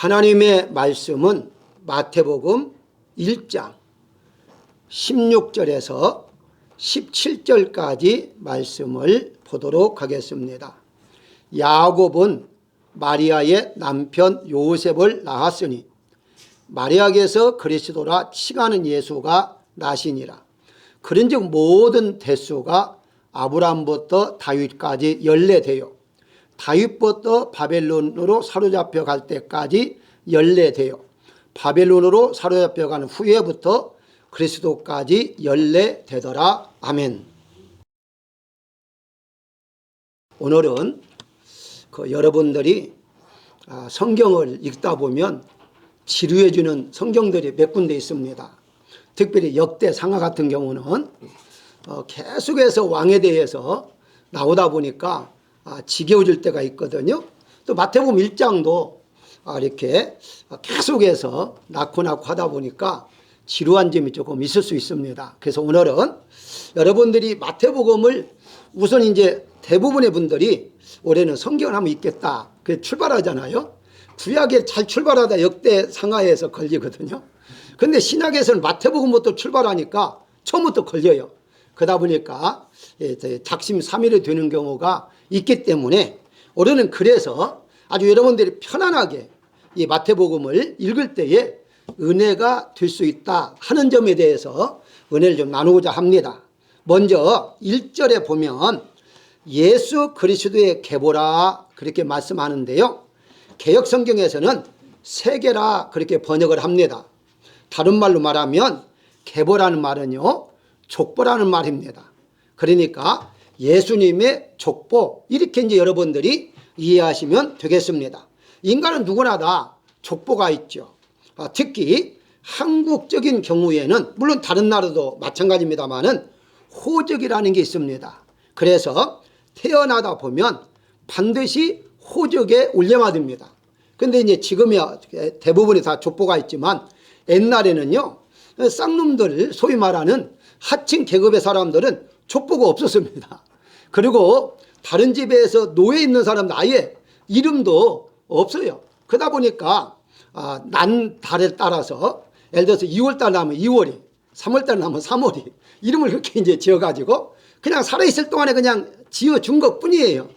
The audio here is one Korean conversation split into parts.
하나님의 말씀은 마태복음 1장 16절에서 17절까지 말씀을 보도록 하겠습니다. 야곱은 마리아의 남편 요셉을 낳았으니 마리아께서 그리스도라 칭하는 예수가 나시니라. 그런즉 모든 대수가 아브라함부터 다윗까지 연례되어 다윗부터 바벨론으로 사로잡혀 갈 때까지 연례되어 바벨론으로 사로잡혀 가는 후에부터 그리스도까지 연례되더라. 아멘. 오늘은 여러분들이 성경을 읽다 보면 지루해 주는 성경들이 몇 군데 있습니다. 특별히 역대상하 같은 경우는 계속해서 왕에 대해서 나오다 보니까 지겨워질 때가 있거든요. 또 마태복음 1장도 이렇게 계속해서 낳고 하다 보니까 지루한 점이 조금 있을 수 있습니다. 그래서 오늘은 여러분들이 마태복음을 우선 이제 대부분의 분들이 올해는 성경을 한번 읽겠다 그래서 출발하잖아요. 구약에 잘 출발하다 역대상하에서 걸리거든요. 그런데 신약에서는 마태복음부터 출발하니까 처음부터 걸려요. 그러다 보니까 작심삼일이 되는 경우가 있기 때문에 올해는 그래서 아주 여러분들이 편안하게 이 마태복음을 읽을 때에 은혜가 될 수 있다 하는 점에 대해서 은혜를 좀 나누고자 합니다. 먼저 1절에 보면 예수 그리스도의 계보라 그렇게 말씀하는데요. 개역성경에서는 세계라 그렇게 번역을 합니다. 다른 말로 말하면 계보라는 말은요 족보라는 말입니다. 그러니까 예수님의 족보 이렇게 이제 여러분들이 이해하시면 되겠습니다. 인간은 누구나 다 족보가 있죠. 특히 한국적인 경우에는 물론 다른 나라도 마찬가지입니다만은 호적이라는 게 있습니다. 그래서 태어나다 보면 반드시 호적에 올려놔둡니다. 근데 이제 지금이야 대부분이 다 족보가 있지만 옛날에는요 쌍놈들 소위 말하는 하층 계급의 사람들은 족보가 없었습니다. 그리고 다른 집에서 노예 있는 사람들 아예 이름도 없어요. 그러다 보니까 난 달에 따라서 예를 들어서 2월달 나면 2월이 3월달 나면 3월이 이름을 그렇게 이제 지어가지고 그냥 살아있을 동안에 그냥 지어준 것 뿐이에요.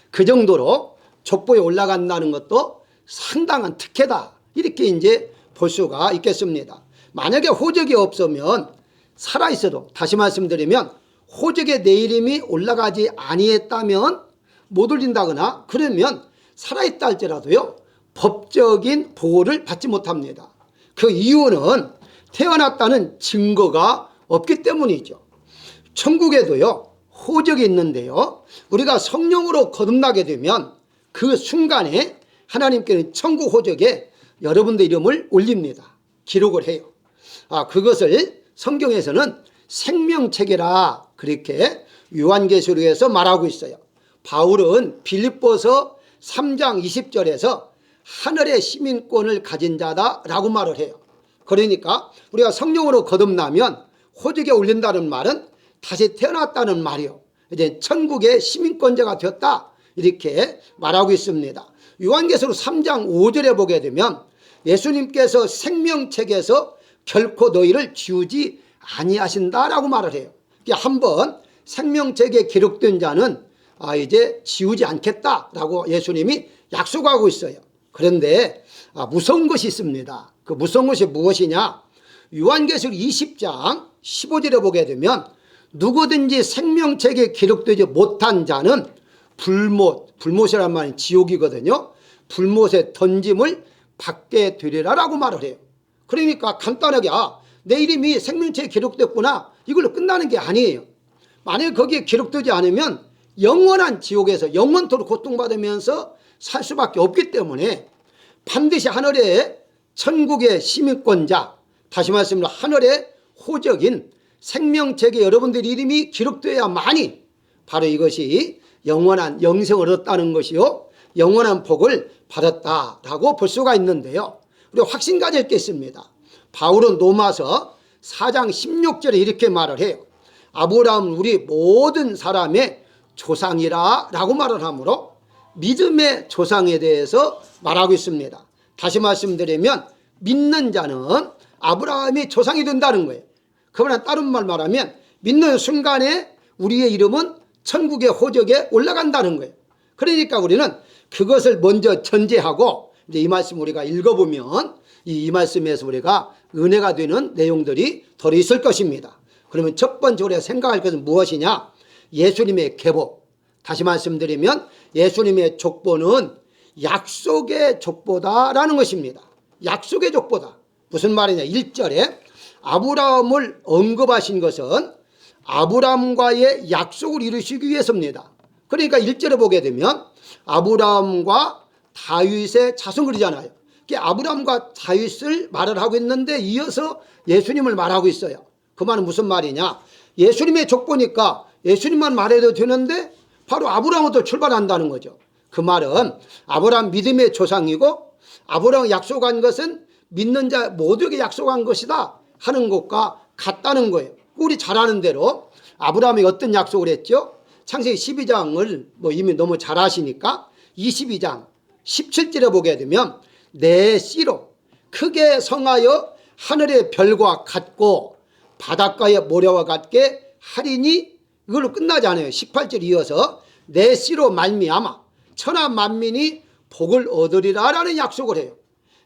그 정도로 족보에 올라간다는 것도 상당한 특혜다 이렇게 이제 볼 수가 있겠습니다. 만약에 호적이 없으면 살아있어도 다시 말씀드리면 호적에 내 이름이 올라가지 아니했다면 못 올린다거나 그러면 살아있다 할지라도요 법적인 보호를 받지 못합니다. 그 이유는 태어났다는 증거가 없기 때문이죠. 천국에도요 호적이 있는데요 우리가 성령으로 거듭나게 되면 그 순간에 하나님께는 천국 호적에 여러분들 이름을 올립니다. 기록을 해요. 그것을 성경에서는 생명책이라 그렇게 요한계시록에서 말하고 있어요. 바울은 빌립보서 3장 20절에서 하늘의 시민권을 가진 자다라고 말을 해요. 그러니까 우리가 성령으로 거듭나면 호적에 올린다는 말은 다시 태어났다는 말이요. 이제 천국의 시민권자가 되었다 이렇게 말하고 있습니다. 요한계시록 3장 5절에 보게 되면 예수님께서 생명책에서 결코 너희를 지우지 아니하신다라고 말을 해요. 한번 생명책에 기록된 자는 이제 지우지 않겠다라고 예수님이 약속하고 있어요. 그런데 무서운 것이 있습니다. 그 무서운 것이 무엇이냐? 요한계시록 20장 15절에 보게 되면 누구든지 생명책에 기록되지 못한 자는 불못이란 말은 지옥이거든요. 불못에 던짐을 받게 되리라라고 말을 해요. 그러니까 간단하게 내 이름이 생명책에 기록됐구나 이걸로 끝나는 게 아니에요. 만약에 거기에 기록되지 않으면 영원한 지옥에서 영원토록 고통받으면서 살 수밖에 없기 때문에 반드시 하늘의 천국의 시민권자 다시 말씀드리면 하늘의 호적인 생명책에 여러분들 이름이 기록되어야만이 바로 이것이 영원한 영생을 얻었다는 것이요 영원한 복을 받았다라고 볼 수가 있는데요. 우리가 확신 가질 게 있습니다. 바울은 로마서 4장 16절에 이렇게 말을 해요. 아브라함은 우리 모든 사람의 조상이라 라고 말을 하므로 믿음의 조상에 대해서 말하고 있습니다. 다시 말씀드리면 믿는 자는 아브라함이 조상이 된다는 거예요. 그러나 다른 말 말하면 믿는 순간에 우리의 이름은 천국의 호적에 올라간다는 거예요. 그러니까 우리는 그것을 먼저 전제하고 이제 이 말씀 우리가 읽어보면 이 말씀에서 우리가 은혜가 되는 내용들이 더 있을 것입니다. 그러면 첫 번째 우리가 생각할 것은 무엇이냐? 예수님의 계보. 다시 말씀드리면 예수님의 족보는 약속의 족보다라는 것입니다. 약속의 족보다. 무슨 말이냐? 1절에 아브라함을 언급하신 것은 아브라함과의 약속을 이루시기 위해서입니다. 그러니까 1절에 보게 되면 아브라함과 다윗의 자손 그러잖아요. 아브라함과 다윗을 말을 하고 있는데 이어서 예수님을 말하고 있어요. 그 말은 무슨 말이냐? 예수님의 족보니까 예수님만 말해도 되는데 바로 아브라함부터 출발한다는 거죠. 그 말은 아브라함 믿음의 조상이고 아브라함 약속한 것은 믿는 자 모두에게 약속한 것이다 하는 것과 같다는 거예요. 우리 잘 아는 대로 아브라함이 어떤 약속을 했죠? 창세기 12장을 뭐 이미 너무 잘 아시니까 22장 17절에 보게 되면 내 씨로 크게 성하여 하늘의 별과 같고 바닷가의 모래와 같게 하리니 이걸로 끝나지 않아요. 18절 이어서 내 씨로 말미암아 천하 만민이 복을 얻으리라 라는 약속을 해요.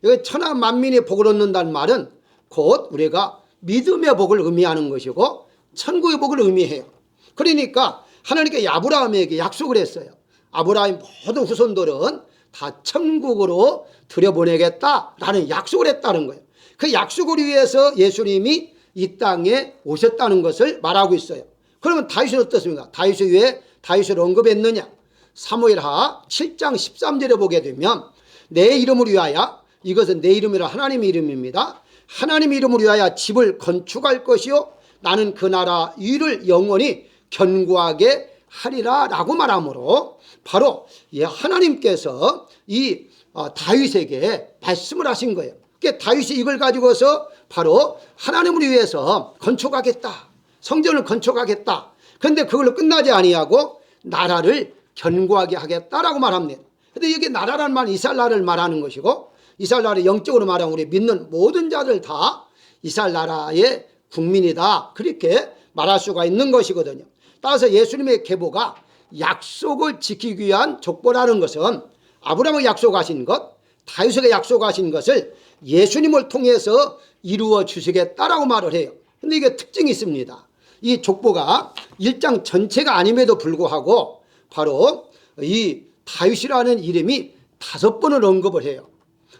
여기 천하 만민이 복을 얻는다는 말은 곧 우리가 믿음의 복을 의미하는 것이고 천국의 복을 의미해요. 그러니까 하나님께 아브라함에게 약속을 했어요. 아브라함의 모든 후손들은 다 천국으로 들여보내겠다라는 약속을 했다는 거예요. 그 약속을 위해서 예수님이 이 땅에 오셨다는 것을 말하고 있어요. 그러면 다윗은 어떻습니까? 다윗이 왜 다윗을 언급했느냐? 사무엘하 7장 13절에 보게 되면 내 이름을 위하여, 이것은 내 이름이라 하나님의 이름입니다. 하나님의 이름을 위하여 집을 건축할 것이요 나는 그 나라 위를 영원히 견고하게 하리라 라고 말하므로 바로 하나님께서 이 다윗에게 말씀을 하신 거예요. 그러니까 다윗이 이걸 가지고서 바로 하나님을 위해서 건축하겠다, 성전을 건축하겠다. 그런데 그걸로 끝나지 아니하고 나라를 견고하게 하겠다라고 말합니다. 그런데 여기 나라라는 말은 이스라엘 나라를 말하는 것이고 이스라엘 나라를 영적으로 말하면 우리 믿는 모든 자들 다 이스라엘 나라의 국민이다, 그렇게 말할 수가 있는 것이거든요. 따라서 예수님의 계보가 약속을 지키기 위한 족보라는 것은 아브라함이 약속하신 것, 다윗에게 약속하신 것을 예수님을 통해서 이루어 주시겠다라고 말을 해요. 그런데 이게 특징이 있습니다. 이 족보가 1장 전체가 아님에도 불구하고 바로 이 다윗이라는 이름이 5번을 언급을 해요.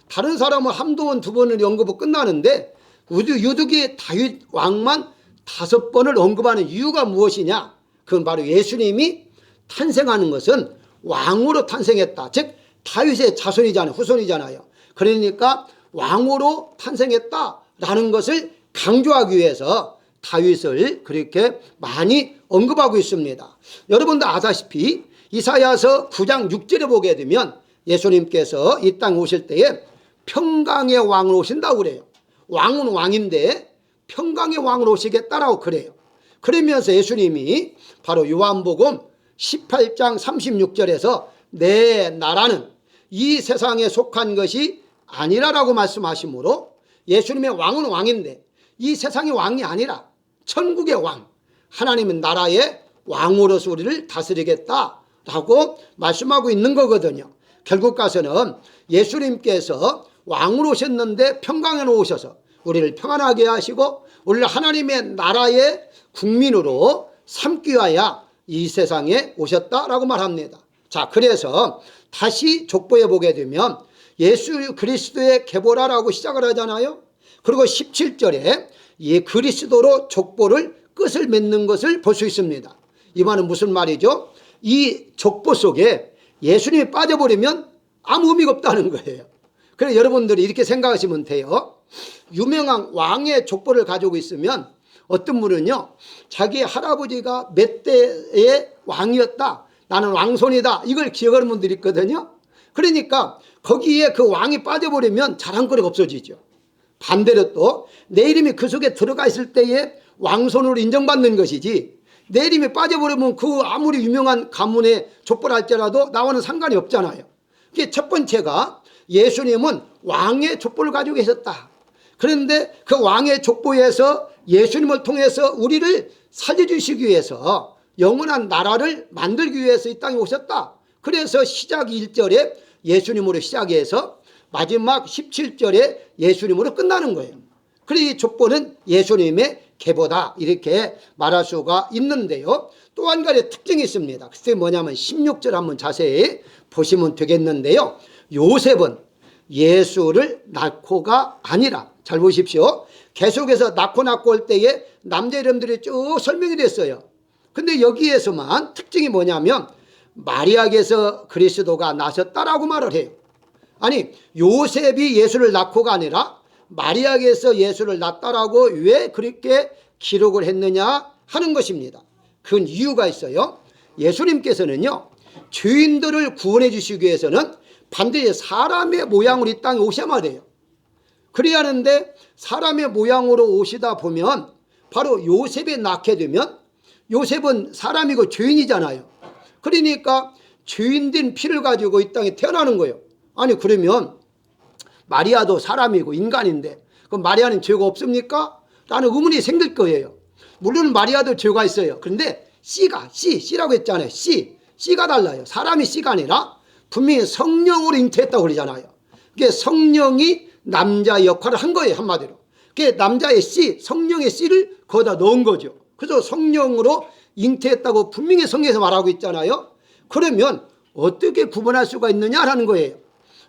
다른 사람은 한두 번, 두 번을 언급하고 끝나는데 유독이 다윗 왕만 5번을 언급하는 이유가 무엇이냐? 그건 바로 예수님이 탄생하는 것은 왕으로 탄생했다. 즉 다윗의 자손이잖아요. 후손이잖아요. 그러니까 왕으로 탄생했다라는 것을 강조하기 위해서 다윗을 그렇게 많이 언급하고 있습니다. 여러분도 아다시피 이사야서 9장 6절에 보게 되면 예수님께서 이 땅에 오실 때에 평강의 왕으로 오신다고 그래요. 왕은 왕인데 평강의 왕으로 오시겠다라고 그래요. 그러면서 예수님이 바로 요한복음 18장 36절에서 내 나라는 이 세상에 속한 것이 아니라라고 말씀하시므로 예수님의 왕은 왕인데 이 세상의 왕이 아니라 천국의 왕, 하나님은 나라의 왕으로서 우리를 다스리겠다라고 말씀하고 있는 거거든요. 결국 가서는 예수님께서 왕으로 오셨는데 평강으로 오셔서 우리를 평안하게 하시고 우리를 하나님의 나라의 국민으로 삼기 위하여 이 세상에 오셨다라고 말합니다. 자, 그래서 다시 족보에 보게 되면 예수 그리스도의 계보라라고 시작을 하잖아요. 그리고 17절에 이 그리스도로 족보를 끝을 맺는 것을 볼 수 있습니다. 이 말은 무슨 말이죠? 이 족보 속에 예수님이 빠져버리면 아무 의미가 없다는 거예요. 그래서 여러분들이 이렇게 생각하시면 돼요. 유명한 왕의 족보를 가지고 있으면 어떤 분은요, 자기 할아버지가 몇 대의 왕이었다, 나는 왕손이다, 이걸 기억하는 분들이 있거든요. 그러니까 거기에 그 왕이 빠져버리면 자랑거리가 없어지죠. 반대로 또 내 이름이 그 속에 들어가 있을 때에 왕손으로 인정받는 것이지, 내 이름이 빠져버리면 그 아무리 유명한 가문의 족보를 할지라도 나와는 상관이 없잖아요. 첫 번째가 예수님은 왕의 족보를 가지고 계셨다. 그런데 그 왕의 족보에서 예수님을 통해서 우리를 살려주시기 위해서 영원한 나라를 만들기 위해서 이 땅에 오셨다. 그래서 시작 1절에 예수님으로 시작해서 마지막 17절에 예수님으로 끝나는 거예요. 그래서 이 족보는 예수님의 계보다 이렇게 말할 수가 있는데요. 또 한 가지 특징이 있습니다. 그게 뭐냐면 16절 한번 자세히 보시면 되겠는데요. 요셉은 예수를 낳고가 아니라, 잘 보십시오. 계속해서 낳고 올 때에 남자 이름들이 쭉 설명이 됐어요. 근데 여기에서만 특징이 뭐냐면 마리아에게서 그리스도가 나셨다라고 말을 해요. 아니, 요셉이 예수를 낳고가 아니라 마리아에게서 예수를 낳았다라고 왜 그렇게 기록을 했느냐 하는 것입니다. 그건 이유가 있어요. 예수님께서는요, 죄인들을 구원해 주시기 위해서는 반드시 사람의 모양으로 이 땅에 오셔야만 돼요. 그래야 하는데 사람의 모양으로 오시다 보면 바로 요셉에 낳게 되면 요셉은 사람이고 죄인이잖아요. 그러니까 죄인된 피를 가지고 이 땅에 태어나는 거예요. 아니, 그러면 마리아도 사람이고 인간인데 그럼 마리아는 죄가 없습니까? 라는 의문이 생길 거예요. 물론 마리아도 죄가 있어요. 그런데 C라고 했잖아요. C가 달라요. 사람이 C가 아니라 분명히 성령으로 잉태했다고 그러잖아요. 그게 성령이 남자 역할을 한 거예요, 한마디로. 그게 남자의 성령의 C를 거기다 넣은 거죠. 그래서 성령으로 잉태했다고 분명히 성경에서 말하고 있잖아요. 그러면 어떻게 구분할 수가 있느냐라는 거예요.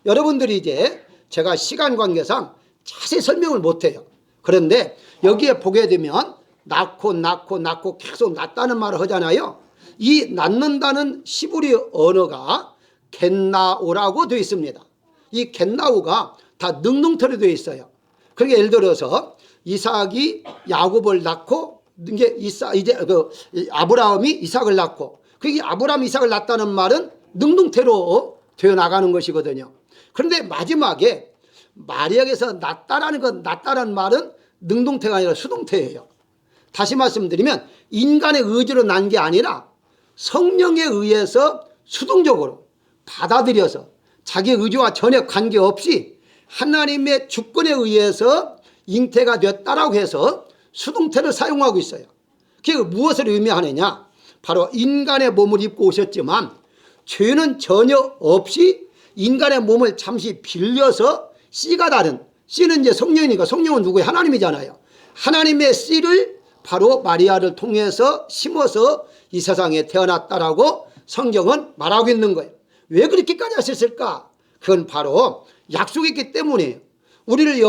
여러분들이 이제 제가 시간 관계상 자세히 설명을 못해요. 그런데 여기에 보게 되면 낳고 계속 낳다는 말을 하잖아요. 이 낳는다는 시브리 언어가 겟나우라고 되어 있습니다. 이 겟나우가 다 능동태로 되어 있어요. 그러니까 예를 들어서 이삭이 야곱을 낳고 이제 아브라함이 이삭을 낳고 그게 아브라함이 이삭을 낳았다는 말은 능동태로 되어 나가는 것이거든요. 그런데 마지막에 마리아에게서 낳다라는 말은 능동태가 아니라 수동태예요. 다시 말씀드리면 인간의 의지로 난 게 아니라 성령에 의해서 수동적으로 받아들여서 자기 의지와 전혀 관계없이 하나님의 주권에 의해서 잉태가 됐다라고 해서 수동태를 사용하고 있어요. 그게 무엇을 의미하느냐? 바로 인간의 몸을 입고 오셨지만 죄는 전혀 없이 인간의 몸을 잠시 빌려서 씨가 다른, 씨는 이제 성령이니까 성령은 누구예요? 하나님이잖아요. 하나님의 씨를 바로 마리아를 통해서 심어서 이 세상에 태어났다라고 성경은 말하고 있는 거예요. 왜 그렇게까지 하셨을까? 그건 바로 약속이 있기 때문이에요. 우리를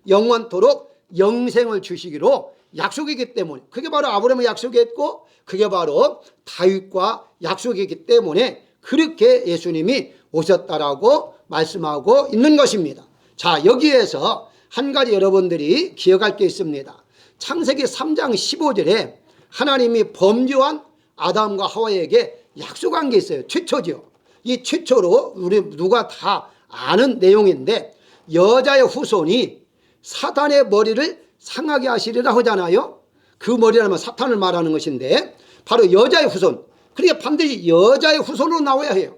영원토록 영생을 주시기로 약속이기 때문에, 그게 바로 아브라함의 약속이었고 그게 바로 다윗과 약속이기 때문에 그렇게 예수님이 오셨다라고 말씀하고 있는 것입니다. 자, 여기에서 한 가지 여러분들이 기억할 게 있습니다. 창세기 3장 15절에 하나님이 범죄한 아담과 하와에게 약속한 게 있어요. 최초죠. 이 최초로 우리 누가 다 아는 내용인데 여자의 후손이 사탄의 머리를 상하게 하시리라 하잖아요. 그 머리라면 사탄을 말하는 것인데 바로 여자의 후손, 그러니까 반드시 여자의 후손으로 나와야 해요.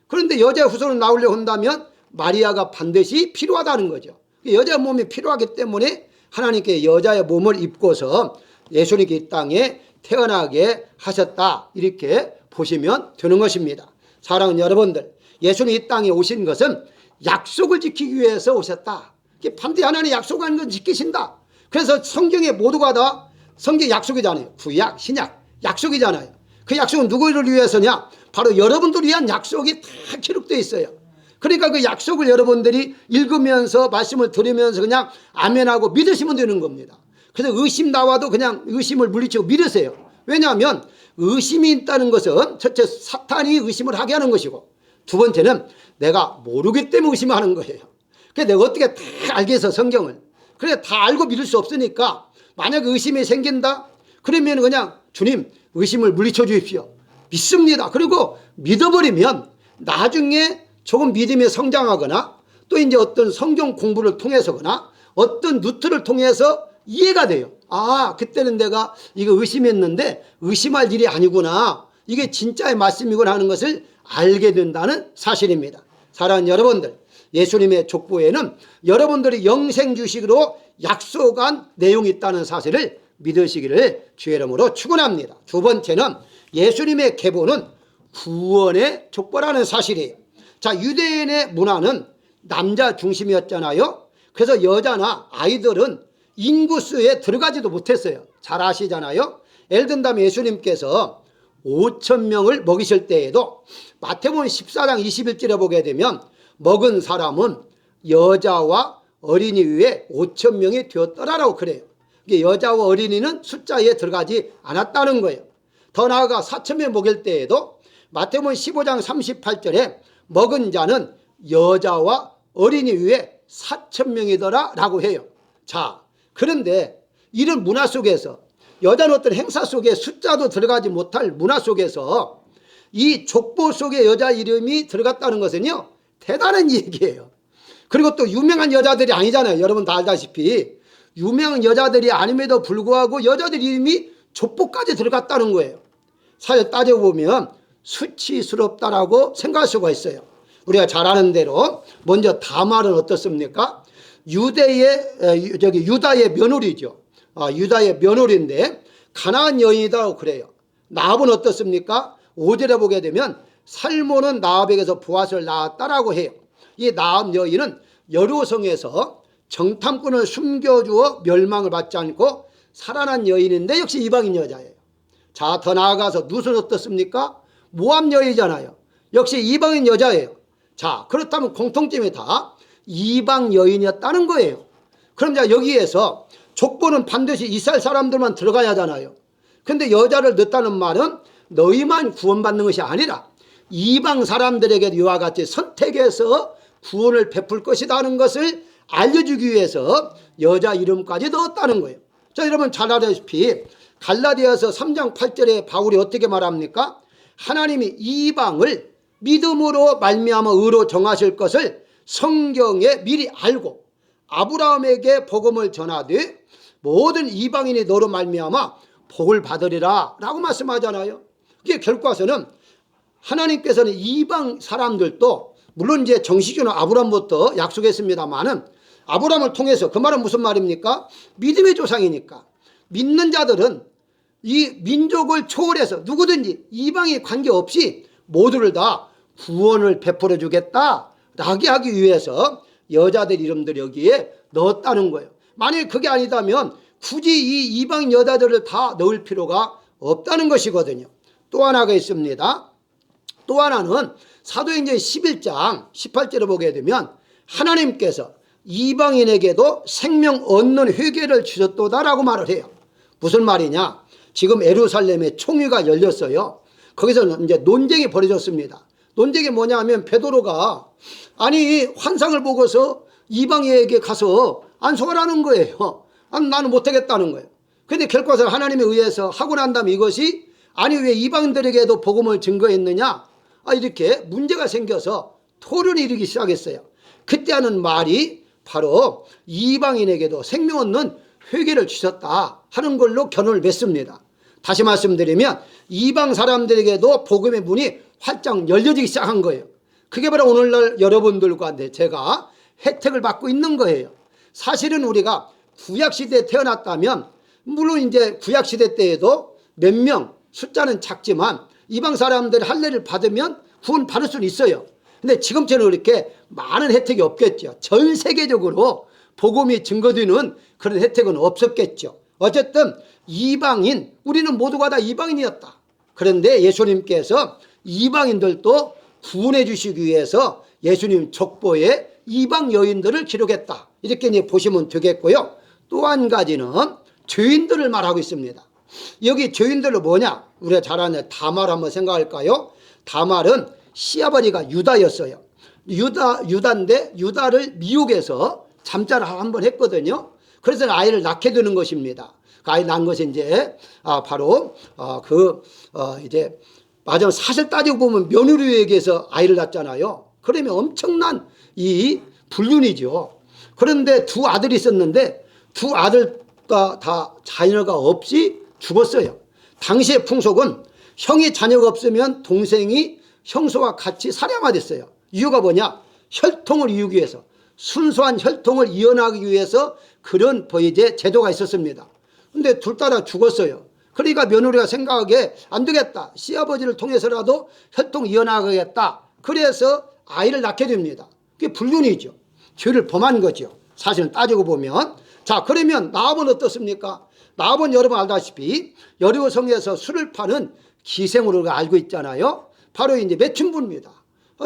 그런데 여자의 후손으로 나오려고 한다면 마리아가 반드시 필요하다는 거죠. 여자의 몸이 필요하기 때문에 하나님께 여자의 몸을 입고서 예수님께 이 땅에 태어나게 하셨다, 이렇게 보시면 되는 것입니다. 사랑하는 여러분들, 예수님 이 땅에 오신 것은 약속을 지키기 위해서 오셨다. 반드시 하나님 약속한 건 지키신다. 그래서 성경에 모두가 다 성경 약속이잖아요. 구약, 신약 약속이잖아요. 그 약속은 누구를 위해서냐? 바로 여러분들을 위한 약속이 다 기록되어 있어요. 그러니까 그 약속을 여러분들이 읽으면서 말씀을 들으면서 그냥 아멘하고 믿으시면 되는 겁니다. 그래서 의심 나와도 그냥 의심을 물리치고 믿으세요. 왜냐하면 의심이 있다는 것은 첫째 사탄이 의심을 하게 하는 것이고 두 번째는 내가 모르기 때문에 의심하는 거예요. 그래서 내가 어떻게 다 알겠어 성경을. 그래 다 알고 믿을 수 없으니까 만약 의심이 생긴다 그러면 그냥 주님 의심을 물리쳐 주십시오. 믿습니다. 그리고 믿어버리면 나중에 조금 믿음이 성장하거나 또 이제 어떤 성경 공부를 통해서거나 어떤 루트를 통해서 이해가 돼요. 아, 그때는 내가 이거 의심했는데 의심할 일이 아니구나. 이게 진짜의 말씀이구나 하는 것을 알게 된다는 사실입니다. 사랑하는 여러분들, 예수님의 족보에는 여러분들이 영생 주식으로 약속한 내용이 있다는 사실을 믿으시기를 주의 이름으로 축원합니다. 두 번째는 예수님의 계보는 구원의 족보라는 사실이에요. 자, 유대인의 문화는 남자 중심이었잖아요. 그래서 여자나 아이들은 인구수에 들어가지도 못했어요. 잘 아시잖아요. 예를 든다면 예수님께서 5천 명을 먹이실 때에도 마태복음 14장 21절에 보게 되면 먹은 사람은 여자와 어린이 위에 5천 명이 되었더라라고 그래요. 여자와 어린이는 숫자에 들어가지 않았다는 거예요. 더 나아가 4천 명 먹일 때에도 마태복음 15장 38절에 먹은 자는 여자와 어린이 위에 4천 명이더라 라고 해요. 자, 그런데 이런 문화 속에서 여자는 어떤 행사 속에 숫자도 들어가지 못할 문화 속에서 이 족보 속에 여자 이름이 들어갔다는 것은요, 대단한 얘기예요. 그리고 또 유명한 여자들이 아니잖아요. 여러분 다 알다시피 유명한 여자들이 아님에도 불구하고 여자들 이름이 족보까지 들어갔다는 거예요. 사실 따져보면 수치스럽다라고 생각할 수가 있어요. 우리가 잘 아는 대로 먼저 다말은 어떻습니까? 유다의 며느리죠. 유다의 며느리인데 가나안 여인이라고 그래요. 나합은 어떻습니까? 5절에 보게 되면 살몬은 나합에게서 보아스를 낳았다라고 해요. 이 나합 여인은 여로성에서 정탐꾼을 숨겨주어 멸망을 받지 않고 살아난 여인인데 역시 이방인 여자예요. 자, 더 나아가서 룻은 어떻습니까? 모압 여인이잖아요. 역시 이방인 여자예요. 자, 그렇다면 공통점이 다 이방 여인이었다는 거예요. 그럼 자, 여기에서 족보는 반드시 이스라엘 사람들만 들어가야 하잖아요. 근데 여자를 넣었다는 말은 너희만 구원받는 것이 아니라 이방 사람들에게 이와 같이 선택해서 구원을 베풀 것이다 하는 것을 알려주기 위해서 여자 이름까지 넣었다는 거예요. 자, 여러분 잘 알다시피 갈라디아서 3장 8절에 바울이 어떻게 말합니까? 하나님이 이방을 믿음으로 말미암아 의로 정하실 것을 성경에 미리 알고 아브라함에게 복음을 전하되 모든 이방인이 너로 말미암아 복을 받으리라 라고 말씀하잖아요. 이게 결과서는 하나님께서는 이방 사람들도 물론 이제 정식으로 아브라함부터 약속했습니다만은 아브라함을 통해서, 그 말은 무슨 말입니까? 믿음의 조상이니까 믿는 자들은 이 민족을 초월해서 누구든지 이방에 관계없이 모두를 다 구원을 베풀어 주겠다 라게 하기 위해서 여자들 이름들 여기에 넣었다는 거예요. 만일 그게 아니다면 굳이 이 이방 여자들을 다 넣을 필요가 없다는 것이거든요. 또 하나가 있습니다. 또 하나는 사도행전 11장 18절을 보게 되면 하나님께서 이방인에게도 생명 얻는 회개를 주셨도다라고 말을 해요. 무슨 말이냐? 지금 예루살렘에 총회가 열렸어요. 거기서 이제 논쟁이 벌어졌습니다. 논쟁이 뭐냐 하면 베드로가 아니 환상을 보고서 이방인에게 가서 안수하라는 거예요. 나는 못하겠다는 거예요. 그런데 결과적으로 하나님에 의해서 하고 난 다음에 이것이 아니 왜 이방인들에게도 복음을 증거했느냐, 이렇게 문제가 생겨서 토론이 일기 시작했어요. 그때 하는 말이 바로 이방인에게도 생명 얻는 회개를 주셨다 하는 걸로 결론을 맺습니다. 다시 말씀드리면 이방 사람들에게도 복음의 문이 활짝 열려지기 시작한 거예요. 그게 바로 오늘날 여러분들과 제가 혜택을 받고 있는 거예요. 사실은 우리가 구약시대에 태어났다면 물론 이제 구약시대 때에도 몇 명, 숫자는 작지만 이방 사람들이 할례를 받으면 구원 받을 수는 있어요. 근데 지금처럼 그렇게 많은 혜택이 없겠죠. 전 세계적으로 복음이 증거되는 그런 혜택은 없었겠죠. 어쨌든 이방인, 우리는 모두가 다 이방인이었다. 그런데 예수님께서 이방인들도 구원해 주시기 위해서 예수님 족보에 이방 여인들을 기록했다. 이렇게 이제 보시면 되겠고요. 또 한 가지는 죄인들을 말하고 있습니다. 여기 죄인들은 뭐냐? 우리가 잘 아는 다말 한번 생각할까요? 다말은 시아버지가 유다였어요. 유다인데 유다를 미혹해서 잠자를 한번 했거든요. 그래서 아이를 낳게 되는 것입니다. 그 아이 낳은 것이 이제 바로 이제 마지막 사실 따지고 보면 며느리에게서 아이를 낳잖아요. 그러면 엄청난 이 불륜이죠. 그런데 두 아들이 있었는데 두 아들과 다 자녀가 없이 죽었어요. 당시의 풍속은 형이 자녀가 없으면 동생이 형수와 같이 살해가 됐어요. 이유가 뭐냐? 혈통을 이루기 위해서, 순수한 혈통을 이어나가기 위해서 그런 이제 제도가 있었습니다. 근데 둘 다 죽었어요. 그러니까 며느리가 생각하기에 안 되겠다. 시아버지를 통해서라도 혈통 이어나가겠다. 그래서 아이를 낳게 됩니다. 그게 불륜이죠. 죄를 범한 거죠. 사실은 따지고 보면. 자, 그러면 나압은 어떻습니까? 나압은 여러분 알다시피 여리고성에서 술을 파는 기생으로 알고 있잖아요. 바로 이제 매춘부입니다.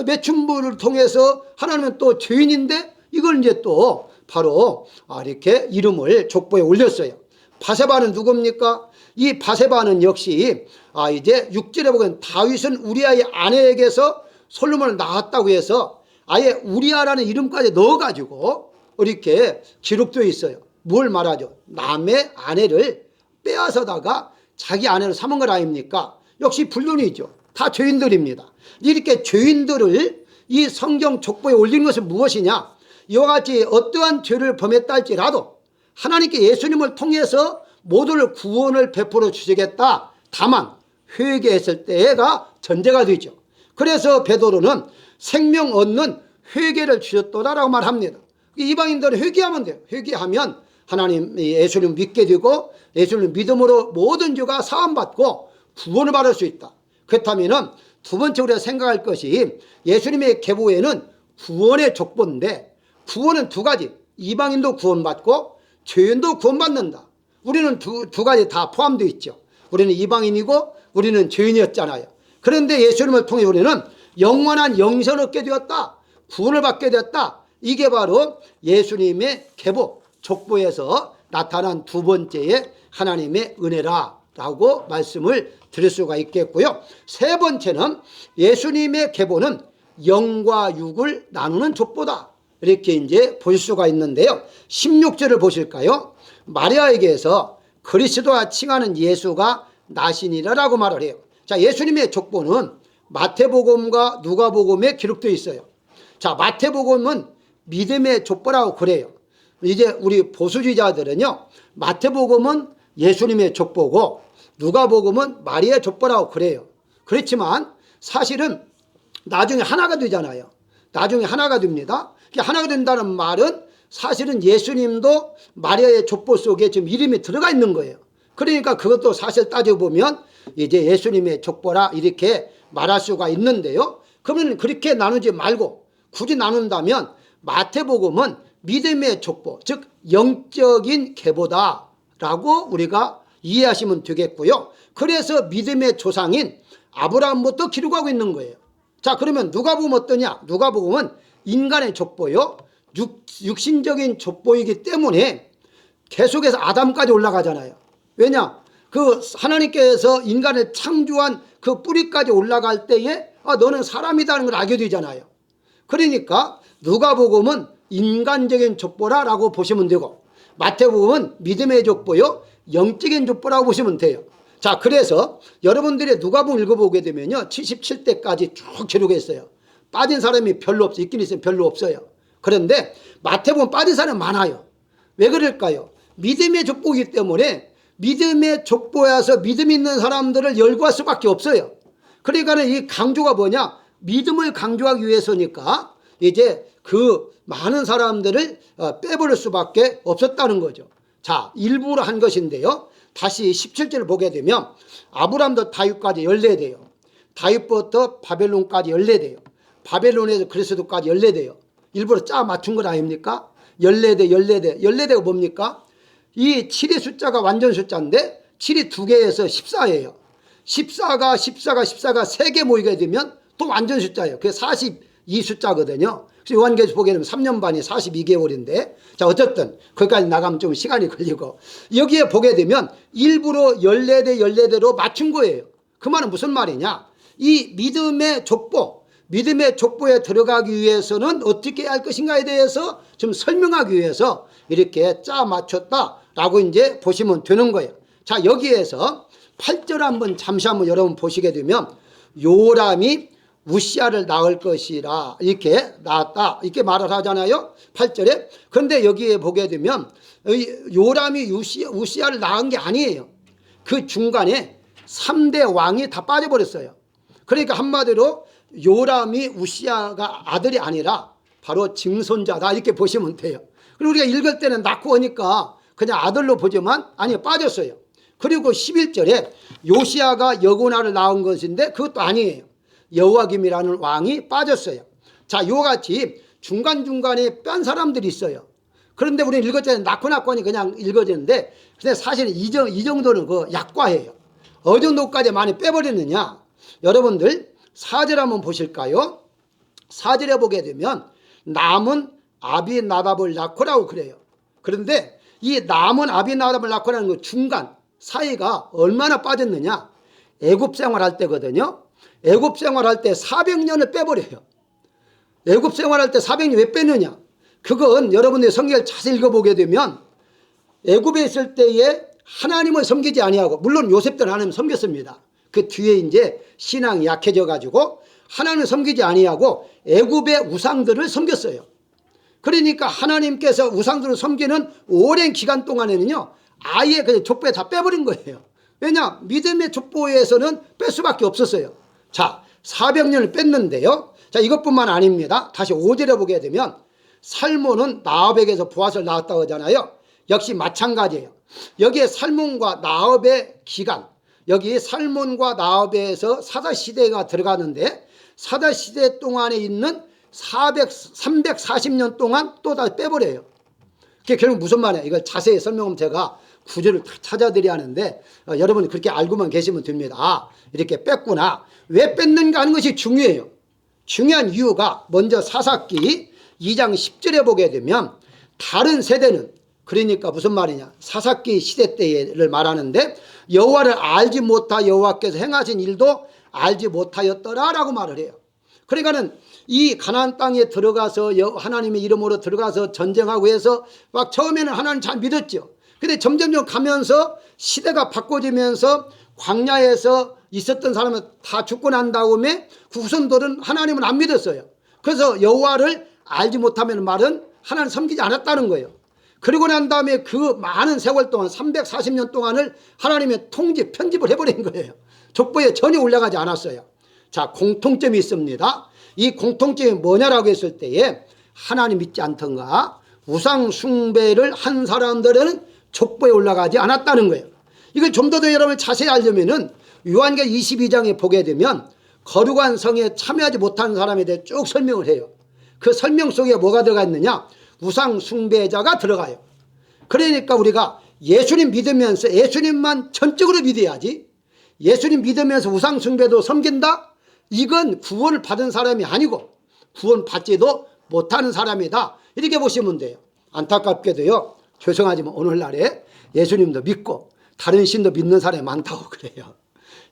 매춘부를 통해서 하나님은 또 죄인인데 이걸 이제 또 바로 이렇게 이름을 족보에 올렸어요. 바세바는 누굽니까? 이 바세바는 역시 이제 6절에 보면 다윗은 우리아의 아내에게서 솔로몬을 낳았다고 해서 아예 우리아라는 이름까지 넣어가지고 이렇게 기록되어 있어요. 뭘 말하죠? 남의 아내를 빼앗아다가 자기 아내로 삼은 것 아닙니까? 역시 불륜이죠. 다 죄인들입니다. 이렇게 죄인들을 이 성경 족보에 올린 것은 무엇이냐? 이와 같이 어떠한 죄를 범했다 할지라도 하나님께 예수님을 통해서 모두를 구원을 베풀어 주시겠다. 다만 회개했을 때가 전제가 되죠. 그래서 베드로는 생명 얻는 회개를 주셨도다라고 말합니다. 이방인들은 회개하면 돼요. 회개하면 하나님 예수님 믿게 되고 예수님 믿음으로 모든 죄가 사함받고 구원을 받을 수 있다. 그렇다면 두 번째 우리가 생각할 것이 예수님의 계보에는 구원의 족보인데 구원은 두 가지. 이방인도 구원받고 죄인도 구원받는다. 우리는 두 가지 다 포함되어 있죠. 우리는 이방인이고 우리는 죄인이었잖아요. 그런데 예수님을 통해 우리는 영원한 영생을 얻게 되었다. 구원을 받게 되었다. 이게 바로 예수님의 계보, 족보에서 나타난 두 번째의 하나님의 은혜라고 말씀을 드릴 수가 있겠고요. 세 번째는 예수님의 계보는 영과 육을 나누는 족보다. 이렇게 이제 볼 수가 있는데요. 16절을 보실까요? 마리아에게서 그리스도와 칭하는 예수가 나시니라라고 말을 해요. 자, 예수님의 족보는 마태복음과 누가복음에 기록되어 있어요. 자, 마태복음은 믿음의 족보라고 그래요. 이제 우리 보수주의자들은요, 마태복음은 예수님의 족보고 누가복음은 마리아의 족보라고 그래요. 그렇지만 사실은 나중에 하나가 되잖아요. 나중에 하나가 됩니다. 하나가 된다는 말은 사실은 예수님도 마리아의 족보 속에 지금 이름이 들어가 있는 거예요. 그러니까 그것도 사실 따져보면 이제 예수님의 족보라 이렇게 말할 수가 있는데요. 그러면 그렇게 나누지 말고 굳이 나눈다면 마태복음은 믿음의 족보, 즉 영적인 계보다라고 우리가 이해하시면 되겠고요. 그래서 믿음의 조상인 아브라함부터 기록하고 있는 거예요. 자, 그러면 누가복음 어떠냐? 누가복음은 인간의 족보요. 육신적인 족보이기 때문에 계속해서 아담까지 올라가잖아요. 왜냐? 그 하나님께서 인간을 창조한 그 뿌리까지 올라갈 때에 너는 사람이라는 걸 알게 되잖아요. 그러니까 누가복음은 인간적인 족보라고 보시면 되고 마태복음은 믿음의 족보요. 영적인 족보라고 보시면 돼요. 자, 그래서 여러분들이 누가복음 읽어보게 되면요. 77대까지 쭉 기록했어요. 빠진 사람이 별로 없어요. 있긴 있어요. 별로 없어요. 그런데 마태복음 빠진 사람이 많아요. 왜 그럴까요? 믿음의 족보이기 때문에 믿음의 족보에서 믿음 있는 사람들을 열거할 수밖에 없어요. 그러니까 이 강조가 뭐냐? 믿음을 강조하기 위해서니까 이제 그 많은 사람들을 빼버릴 수밖에 없었다는 거죠. 자, 일부러 한 것인데요. 다시 17절을 보게 되면 아브라함도 다윗까지 14대요. 다윗부터 바벨론까지 14대요. 바벨론에서 그리스도까지 14대요. 일부러 짜 맞춘 것 아닙니까? 14대, 14대. 14대가 뭡니까? 이 7의 숫자가 완전 숫자인데 7이 2개에서 14예요. 14가 3개 모이게 되면 또 완전 숫자예요. 그게 42 숫자거든요. 그래서 요한계시록 보게 되면 3년 반이 42개월인데 자, 어쨌든 거기까지 나가면 좀 시간이 걸리고 여기에 보게 되면 일부러 14대 14대로 맞춘 거예요. 그 말은 무슨 말이냐? 이 믿음의 족보, 믿음의 족보에 들어가기 위해서는 어떻게 해야 할 것인가에 대해서 좀 설명하기 위해서 이렇게 짜 맞췄다라고 이제 보시면 되는 거예요. 자, 여기에서 8절 잠시 한번 여러분 보시게 되면 요람이 우시아를 낳을 것이라 이렇게 낳았다 이렇게 말을 하잖아요. 8절에. 그런데 여기에 보게 되면 요람이 우시아를 낳은 게 아니에요. 그 중간에 3대 왕이 다 빠져버렸어요. 그러니까 한마디로 요람이 우시아가 아들이 아니라 바로 증손자다 이렇게 보시면 돼요. 그리고 우리가 읽을 때는 낳고 하니까 그냥 아들로 보지만 아니요, 빠졌어요. 그리고 11절에 요시야가 여고나를 낳은 것인데 그것도 아니에요. 여호와김이라는 왕이 빠졌어요. 자, 요같이 중간중간에 뺀 사람들이 있어요. 그런데 우리는 읽을 때는 낳고 하니 그냥 읽어지는데 근데 사실 이 정도는 그 약과예요. 어느 정도까지 많이 빼버리느냐. 여러분들 4절 한번 보실까요? 4절에 보게 되면 남은 아비나답을 낳고라고 그래요. 그런데 이 남은 아비나답을 낳고라는 그 중간 사이가 얼마나 빠졌느냐. 애굽 생활할 때거든요. 애굽 생활할 때 400년을 빼버려요. 애굽 생활할 때 400년 왜 빼느냐. 그건 여러분들이 성경을 자세히 읽어보게 되면 애굽에 있을 때에 하나님을 섬기지 아니하고, 물론 요셉도 하나님 섬겼습니다. 그 뒤에 이제 신앙이 약해져 가지고 하나님을 섬기지 아니하고 애굽의 우상들을 섬겼어요. 그러니까 하나님께서 우상들을 섬기는 오랜 기간 동안에는요 아예 그냥 족보에 다 빼버린 거예요. 왜냐? 믿음의 족보에서는 뺄 수밖에 없었어요. 자, 400년을 뺐는데요. 자, 이것뿐만 아닙니다. 다시 5절에 보게 되면 살몬은 나업에게서 보아스를 낳았다고 하잖아요. 역시 마찬가지예요. 여기에 살몬과 나업의 기간, 여기 살몬과 나업에서 사사시대가 들어가는데 사사시대 동안에 있는 340년 동안 또 다 빼버려요. 그게 결국 무슨 말이에요? 이걸 자세히 설명하면 제가 구절을 다 찾아드려야 하는데 여러분이 그렇게 알고만 계시면 됩니다. 아, 이렇게 뺐구나. 왜 뺐는가 하는 것이 중요해요. 중요한 이유가 먼저 사사기 2장 10절에 보게 되면 다른 세대는, 그러니까 무슨 말이냐, 사사기 시대 때를 말하는데 여호와를 알지 못하 여호와께서 행하신 일도 알지 못하였더라 라고 말을 해요. 그러니까는 이 가나안 땅에 들어가서 하나님의 이름으로 들어가서 전쟁하고 해서 막 처음에는 하나님 잘 믿었죠. 근데 점점점 가면서 시대가 바꿔지면서 광야에서 있었던 사람은 다 죽고 난 다음에 후손들은 하나님을 안 믿었어요. 그래서 여호와를 알지 못하면 말은 하나님 섬기지 않았다는 거예요. 그리고 난 다음에 그 많은 세월 동안 340년 동안을 하나님의 편집을 해버린 거예요. 족보에 전혀 올라가지 않았어요. 자, 공통점이 있습니다. 이 공통점이 뭐냐라고 했을 때에 하나님 믿지 않던가 우상 숭배를 한 사람들은 족보에 올라가지 않았다는 거예요. 이걸 좀 더 여러분 자세히 알려면은 요한계시록 22장에 보게 되면 거룩한 성에 참여하지 못하는 사람에 대해 쭉 설명을 해요. 그 설명 속에 뭐가 들어가 있느냐? 우상 숭배자가 들어가요. 그러니까 우리가 예수님 믿으면서 예수님만 전적으로 믿어야지, 예수님 믿으면서 우상 숭배도 섬긴다? 이건 구원을 받은 사람이 아니고 구원 받지도 못하는 사람이다, 이렇게 보시면 돼요. 안타깝게도요, 죄송하지만 오늘날에 예수님도 믿고 다른 신도 믿는 사람이 많다고 그래요.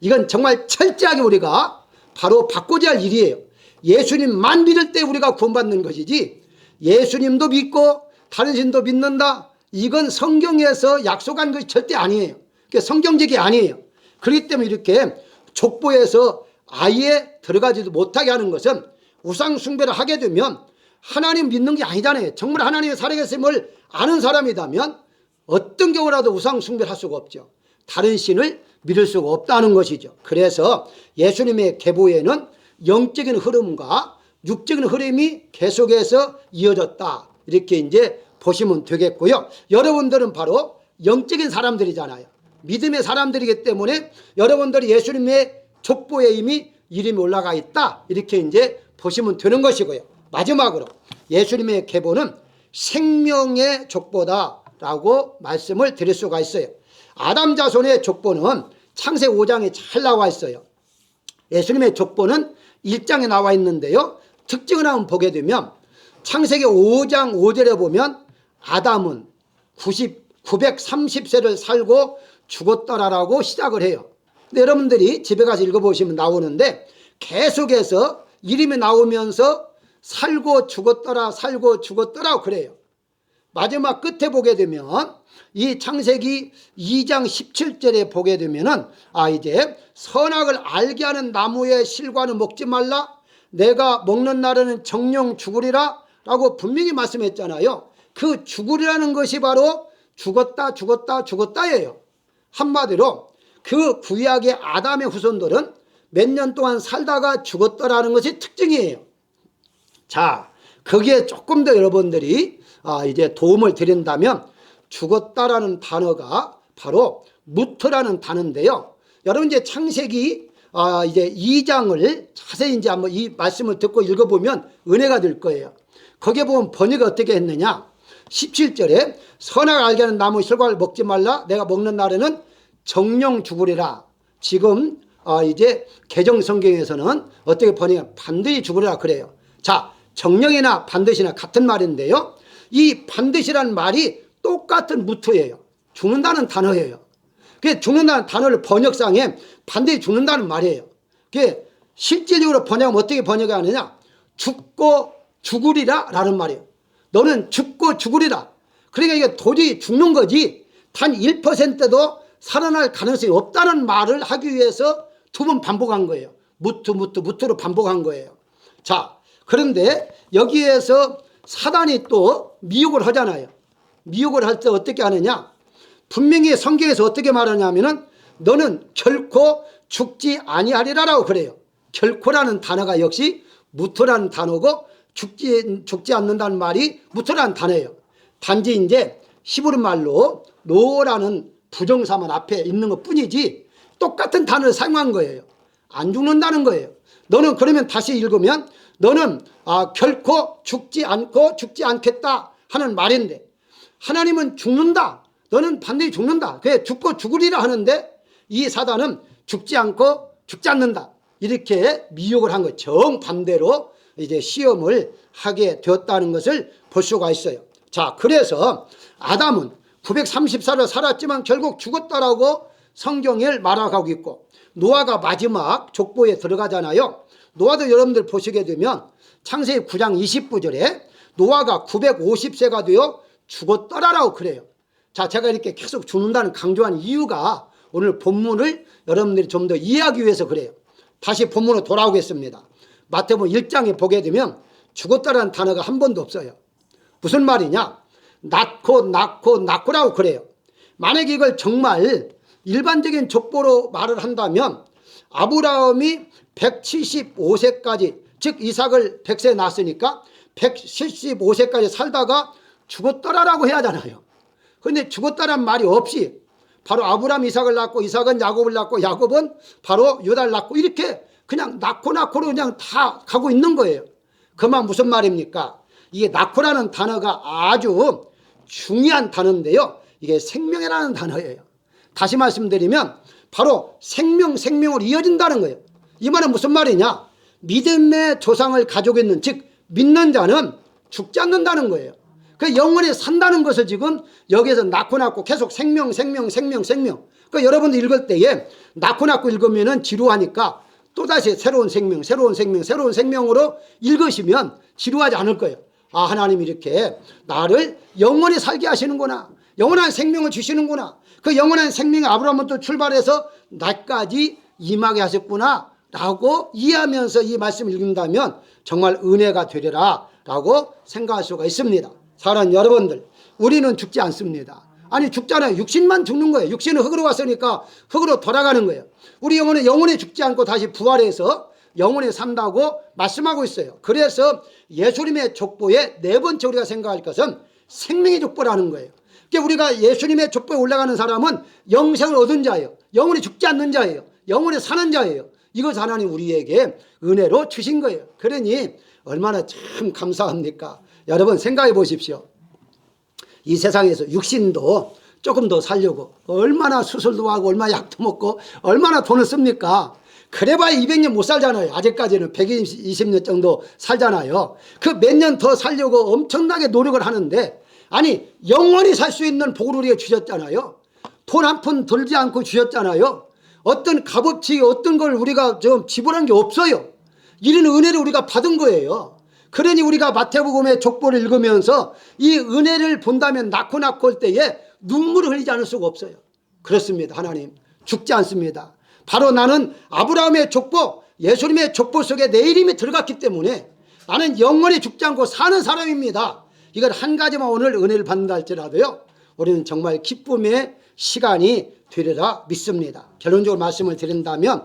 이건 정말 철저하게 우리가 바로 바꾸어야 할 일이에요. 예수님만 믿을 때 우리가 구원받는 것이지, 예수님도 믿고 다른 신도 믿는다, 이건 성경에서 약속한 것이 절대 아니에요. 그게 성경적이 아니에요. 그렇기 때문에 이렇게 족보에서 아예 들어가지도 못하게 하는 것은, 우상 숭배를 하게 되면 하나님 믿는 게 아니잖아요. 정말 하나님의 살아계심을 아는 사람이라면 어떤 경우라도 우상 숭배를 할 수가 없죠. 다른 신을 믿을 수가 없다는 것이죠. 그래서 예수님의 계보에는 영적인 흐름과 육적인 흐름이 계속해서 이어졌다, 이렇게 이제 보시면 되겠고요. 여러분들은 바로 영적인 사람들이잖아요. 믿음의 사람들이기 때문에 여러분들이 예수님의 족보에 이미 이름이 올라가 있다, 이렇게 이제 보시면 되는 것이고요. 마지막으로 예수님의 계보는 생명의 족보다라고 말씀을 드릴 수가 있어요. 아담 자손의 족보는 창세기 5장에 잘 나와 있어요. 예수님의 족보는 1장에 나와 있는데요, 특징을 한번 보게 되면 창세기 5장 5절에 보면 아담은 930세를 살고 죽었더라라고 시작을 해요. 근데 여러분들이 집에 가서 읽어보시면 나오는데 계속해서 이름이 나오면서 살고 죽었더라 살고 죽었더라 그래요. 마지막 끝에 보게 되면 이 창세기 2장 17절에 보게 되면은 이제 선악을 알게 하는 나무의 실과는 먹지 말라, 내가 먹는 날에는 정령 죽으리라 라고 분명히 말씀했잖아요. 그 죽으리라는 것이 바로 죽었다 죽었다 죽었다예요. 한마디로 그 구약의 아담의 후손들은 몇 년 동안 살다가 죽었더라는 것이 특징이에요. 자, 거기에 조금 더 여러분들이 이제 도움을 드린다면 죽었다라는 단어가 바로 무트라는 단어인데요. 여러분 이제 창세기 이제 2장을 자세히 이제 한번 이 말씀을 듣고 읽어보면 은혜가 될 거예요. 거기에 보면 번역이 어떻게 했느냐. 17절에 선악을 알게 하는 나무 실과를 먹지 말라. 내가 먹는 날에는 정령 죽으리라. 지금 이제 개정 성경에서는 어떻게 번역하면 반드시 죽으리라 그래요. 자, 정령이나 반드시나 같은 말인데요. 이 반드시라는 말이 똑같은 무트예요. 죽는다는 단어예요. 그 죽는다는 단어를 번역상에 반드시 죽는다는 말이에요. 그 실질적으로 번역하면 어떻게 번역하느냐. 죽고 죽으리라 라는 말이에요. 너는 죽고 죽으리라. 그러니까 이게 도저히 죽는 거지 단 1%도 살아날 가능성이 없다는 말을 하기 위해서 두 번 반복한 거예요. 무트로 반복한 거예요. 자, 그런데 여기에서 사단이 또 미혹을 하잖아요. 미혹을 할 때 어떻게 하느냐. 분명히 성경에서 어떻게 말하냐면은 너는 결코 죽지 아니하리라라고 그래요. 결코라는 단어가 역시 무트라는 단어고 죽지 않는다는 말이 무트라는 단어예요. 단지 이제 히브리 말로 노라는 부정사만 앞에 있는 것 뿐이지 똑같은 단어를 사용한 거예요. 안 죽는다는 거예요. 너는 그러면 다시 읽으면 너는 결코 죽지 않고 죽지 않겠다 하는 말인데 하나님은 죽는다. 너는 반드시 죽는다. 그래 죽고 죽으리라 하는데 이 사단은 죽지 않고 죽지 않는다. 이렇게 미혹을 한 거 정반대로 이제 시험을 하게 되었다는 것을 볼 수가 있어요. 자, 그래서 아담은 934를 살았지만 결국 죽었다라고 성경을 말하고 있고 노아가 마지막 족보에 들어가잖아요. 노아도 여러분들 보시게 되면 창세기 9장 29절에 노아가 950세가 되어 죽었더라라고 그래요. 자, 제가 이렇게 계속 죽는다는 강조한 이유가 오늘 본문을 여러분들이 좀 더 이해하기 위해서 그래요. 다시 본문으로 돌아오겠습니다. 마태복음 1장에 보게 되면 죽었다라는 단어가 한 번도 없어요. 무슨 말이냐? 낳고라고 그래요. 만약에 이걸 정말 일반적인 족보로 말을 한다면 아브라함이 175세까지 즉 이삭을 100세에 낳았으니까 175세까지 살다가 죽었더라라고 해야 하잖아요. 그런데 죽었다란 말이 없이 바로 아브라함 이삭을 낳고 이삭은 야곱을 낳고 야곱은 바로 유다를 낳고 이렇게 그냥 낳고로 그냥 다 가고 있는 거예요. 그 말 무슨 말입니까? 이게 낳고라는 단어가 아주 중요한 단어인데요. 이게 생명이라는 단어예요. 다시 말씀드리면 바로 생명으로 이어진다는 거예요. 이 말은 무슨 말이냐? 믿음의 조상을 가지고 있는 즉 믿는 자는 죽지 않는다는 거예요. 그 영원히 산다는 것을 지금 여기에서 낳고 계속 생명. 그 여러분들 읽을 때에 낳고 읽으면은 지루하니까 또다시 새로운 생명으로 읽으시면 지루하지 않을 거예요. 하나님이 이렇게 나를 영원히 살게 하시는구나. 영원한 생명을 주시는구나. 그 영원한 생명이 아브라함부터 출발해서 나까지 임하게 하셨구나 라고 이해하면서 이 말씀을 읽는다면 정말 은혜가 되리라 라고 생각할 수가 있습니다. 사랑하는 여러분들, 우리는 죽지 않습니다. 아니 죽잖아요. 육신만 죽는 거예요. 육신은 흙으로 왔으니까 흙으로 돌아가는 거예요. 우리 영혼은 영원히 죽지 않고 다시 부활해서 영원히 산다고 말씀하고 있어요. 그래서 예수님의 족보에 네 번째 우리가 생각할 것은 생명의 족보라는 거예요. 그러니까 우리가 예수님의 족보에 올라가는 사람은 영생을 얻은 자예요. 영원히 죽지 않는 자예요. 영원히 사는 자예요. 이것 하나님 우리에게 은혜로 주신 거예요. 그러니 얼마나 참 감사합니까? 여러분 생각해 보십시오. 이 세상에서 육신도 조금 더 살려고 얼마나 수술도 하고 얼마나 약도 먹고 얼마나 돈을 씁니까? 그래봐야 200년 못 살잖아요. 아직까지는 120년 정도 살잖아요. 그 몇 년 더 살려고 엄청나게 노력을 하는데 아니 영원히 살 수 있는 복을 우리에게 주셨잖아요. 돈 한 푼 들지 않고 주셨잖아요. 어떤 값어치 어떤 걸 우리가 좀 지불한 게 없어요. 이런 은혜를 우리가 받은 거예요. 그러니 우리가 마태복음의 족보를 읽으면서 이 은혜를 본다면 낳고 올 때에 눈물을 흘리지 않을 수가 없어요. 그렇습니다. 하나님 죽지 않습니다. 바로 나는 아브라함의 족보 예수님의 족보 속에 내 이름이 들어갔기 때문에 나는 영원히 죽지 않고 사는 사람입니다. 이걸 한 가지만 오늘 은혜를 받는다 할지라도요 우리는 정말 기쁨의 시간이 되리라 믿습니다. 결론적으로 말씀을 드린다면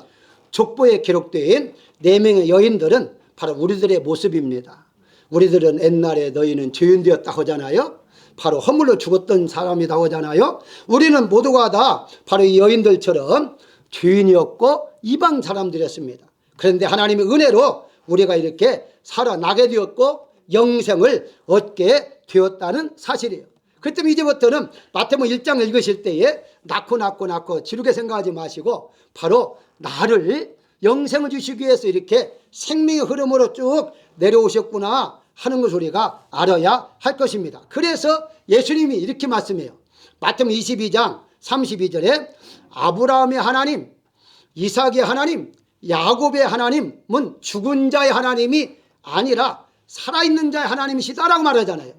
족보에 기록된 4명의 여인들은 바로 우리들의 모습입니다. 우리들은 옛날에 너희는 죄인되었다 하잖아요. 바로 허물로 죽었던 사람이다 하잖아요. 우리는 모두가 다 바로 이 여인들처럼 죄인이었고 이방 사람들이었습니다. 그런데 하나님의 은혜로 우리가 이렇게 살아나게 되었고 영생을 얻게 되었다는 사실이에요. 그렇기 때문에 이제부터는 마태복음 1장 읽으실 때에 낳고 지루게 생각하지 마시고 바로 나를 영생을 주시기 위해서 이렇게 생명의 흐름으로 쭉 내려오셨구나 하는 것을 우리가 알아야 할 것입니다. 그래서 예수님이 이렇게 말씀해요. 마태복음 22장 32절에 아브라함의 하나님, 이삭의 하나님, 야곱의 하나님은 죽은 자의 하나님이 아니라 살아있는 자의 하나님이시다라고 말하잖아요.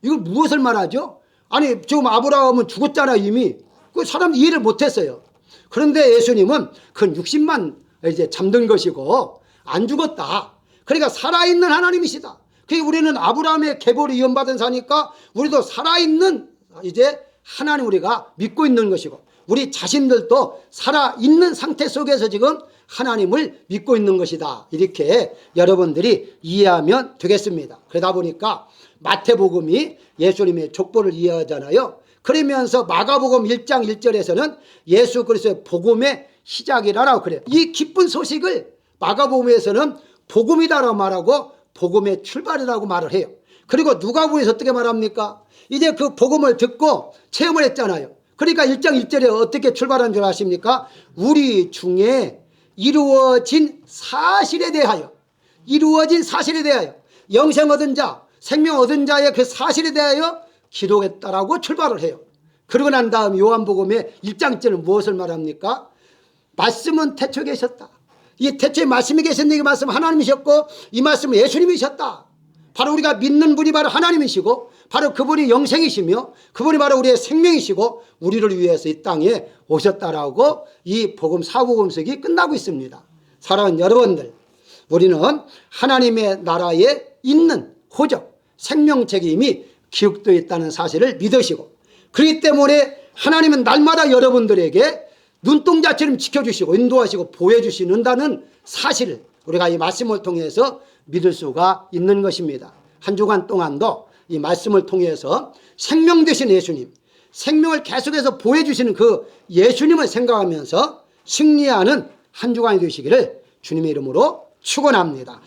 이걸 무엇을 말하죠? 아니 지금 아브라함은 죽었잖아요. 이미 그 사람 이해를 못했어요. 그런데 예수님은 그건 60만 이제 잠든 것이고 안 죽었다. 그러니까 살아있는 하나님이시다. 그러니까 우리는 아브라함의 계보를 이언받은 사니까 우리도 살아있는 이제 하나님 우리가 믿고 있는 것이고 우리 자신들도 살아있는 상태 속에서 지금 하나님을 믿고 있는 것이다. 이렇게 여러분들이 이해하면 되겠습니다. 그러다 보니까 마태복음이 예수님의 족보를 이해하잖아요. 그러면서 마가복음 1장 1절에서는 예수 그리스도의 복음의 시작이라고 그래요. 이 기쁜 소식을 마가복음에서는 복음이다라고 말하고 복음의 출발이라고 말을 해요. 그리고 누가복음에서 어떻게 말합니까? 이제 그 복음을 듣고 체험을 했잖아요. 그러니까 1장 1절에 어떻게 출발한 줄 아십니까? 우리 중에 이루어진 사실에 대하여 영생 얻은 자, 생명 얻은 자의 그 사실에 대하여 기록했다라고 출발을 해요. 그러고 난 다음 요한복음의 1장 1절은 무엇을 말합니까? 말씀은 태초에 계셨다. 이 태초에 말씀이 계셨는데 이 말씀은 하나님이셨고 이 말씀은 예수님이셨다. 바로 우리가 믿는 분이 바로 하나님이시고 바로 그분이 영생이시며 그분이 바로 우리의 생명이시고 우리를 위해서 이 땅에 오셨다라고 이 복음 사복음석이 끝나고 있습니다. 사랑하는 여러분들, 우리는 하나님의 나라에 있는 호적, 생명책이 이미 기록되어 있다는 사실을 믿으시고 그렇기 때문에 하나님은 날마다 여러분들에게 눈동자처럼 지켜주시고 인도하시고 보여주시는다는 사실을 우리가 이 말씀을 통해서 믿을 수가 있는 것입니다. 한 주간 동안도 이 말씀을 통해서 생명 되신 예수님, 생명을 계속해서 보여주시는 그 예수님을 생각하면서 승리하는 한 주간이 되시기를 주님의 이름으로 축원합니다.